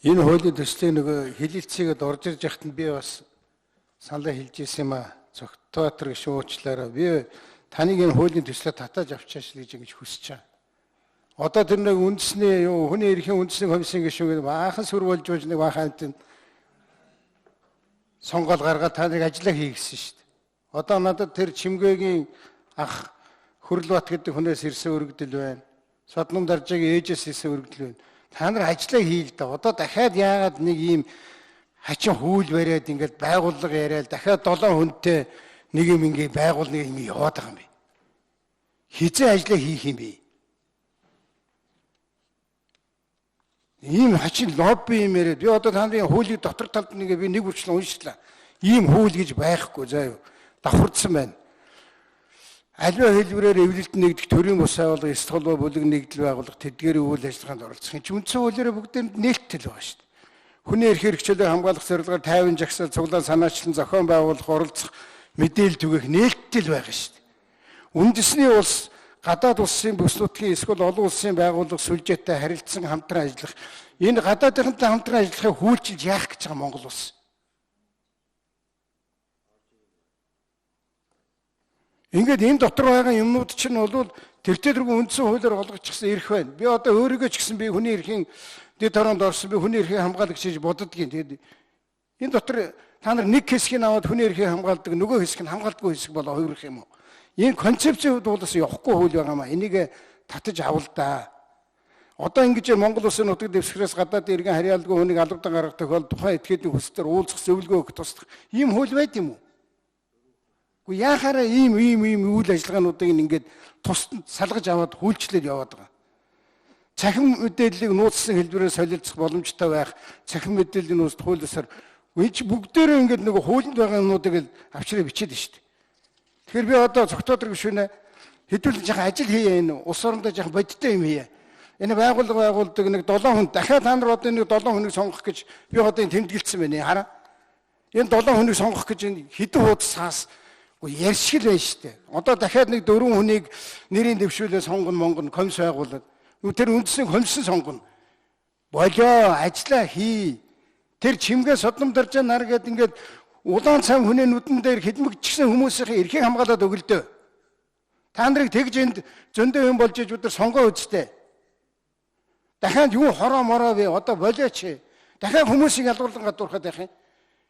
Энэ хуулийн төслийг нөгөө хэлэлцээгээд орж ирж яхад нь би бас саналаа хэлж ирсэн юм а. Цогтбаатар гişүн уучлаарай. Би таныг энэ хуулийн төслөө татаж авчааш л гэж ингэж хүсэж байгаа. Одоо тэр нэг үндэсний хүний эрхийн үндэсний комиссын гишүүн баахан сүр болж байж нэг баахан амтэн сонгол гаргаад таныг ажиллаа хий гэсэн шүү дээ. Одоо надад тэр Чимгээгийн ах Хөрлбат гэдэг хүнээс ирсэн өргөдөл байна. Содном Даржаагийн ээжээс ирсэн өргөдөл байна. Та нар ажиллаа хийл да. Одоо дахиад яагаад нэг ийм хачин хүүл бариад ингээд байгууллага яриад дахиад 7 хүнтэй нэг юм ингээд байгуулна юм яваад байгаа юм бэ? Хизээ ажиллаа хийх юм бэ? Ийм хачин лобби юм яриад би одоо таны хуулийг дотор талд нэгээ би нэг үрчлэн уншлаа. Ийм хууль гэж байхгүй заа юу. Давхардсан байна. Аливаа хэлбэрээр эвлэлд нэгдэх төрийн бус байгууллага, столбо бүлэг нэгдэл байгууллага тэдгээр үйл ажиллагаанд оролцох юм чи үндсэн хуулиараа бүгдээр нээлттэй л байгаа шүү дээ. Хүний эрх хэрэгчлээ хамгаалах зорилгоор тайван жагсаал цуглаан санаачлан зохион байгуулах оролцох мэдээлэл түгээх нээлттэй л байгаа шүү дээ. Үндэсний улс гадаад улсын бүс нутгийн эсвэл олон улсын байгууллага сүлжээтэй харилцан хамтран ажиллах энэ гадаадынхантай хамтран ажиллахыг хүлчилж яах гэж байгаа Монгол улс. Ингээд энэ дотор байгаа юмнууд чинь бол тэртээ дөрвөн үндсэн хуулиар олгочихсон эрх байна. Би одоо өөрийгөө ч гэсэн би хүний эрхийн дэд хоронд орсон би хүний эрхийн хамгаалагч гэж боддгийн. Тэгээд энэ дотор та нар нэг хэсгийг аваад хүний эрхийн хамгаалдаг, нөгөө хэсэг нь хамгаалдаггүй хэсэг болоо хувирах юм уу? Энэ концепцийн хувьд бол явахгүй хууль байгаа маа. Энийг татаж авал да. Одоо ингэж Монгол улсын нутаг дэвсгэрээс гадаад иргэн харьяалгүй хүнийг албадан гаргах тохиол тухайн этгээдийн хүслээр уулзах зөвлөгөө өгөх туслах ийм хууль байд юм уу? Гэхдээ яхаараа ийм үйл ажиллагаануудыг ингээд тусад салгаж аваад хүлчлээд яваад байгаа. Цахим мэдээллийг нууцлан хэлбэрээр солилцох боломжтой байх, цахим мэдээллийн нууц хуулиасаар үеч бүгдээрээ ингээд нэг хуулинд байгаа юмнуудыг авчраа бичээд байна шүү дээ. Тэгэхээр би одоо Цогтбаатар гишүүнээ хэдүүлэн жаахан ажил хийе энэ улс орондоо жаахан бодиттой юм хийе. Энэ байгуулдаг нэг 7 хүн дахиад та нар одоо нэг 7 хүнийг сонгох гэж би одоо тэмдэглэсэн байна. Хараа. Энэ 7 хүнийг сонгох гэж хэдэн хуудасаас ярьшил байна шүү дээ. Одоо дахиад нэг 4 хүнийг нэрийн дэвшүүлээ сонгоно Монгол комисс байгуулад. Тэр үндэсний комисс сонгоно. Болоо ажиллаа хий. Тэр Чимгээ Содном Даржаа нар гэдэг ингээд улаан цам хүний нүдэн дээр хидмэгчсэн хүмүүсийн эрхийг хамгаалаад өгөлдөө. Та нарыг тэгж энд зөндөө юм болж иж өдөр сонгоо үзтээ. Дахиад юу хороо мороо вэ? Одоо болооч. Дахиад хүмүүсийг ялгуурлан гадуурхаад байх юм.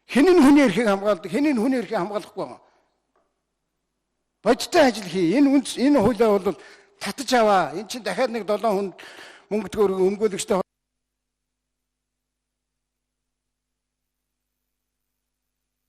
Хэн нь хүний эрхийг хамгаалдаг, хэн нь хүний эрхийг хамгаалахгүй байгаа. Бодтой ажил хий. Энэ хуулиа бол татаж аваа. Энд чинь дахиад нэг 7 хүнд мөнгө төгрөг өмгөөлөгчтэй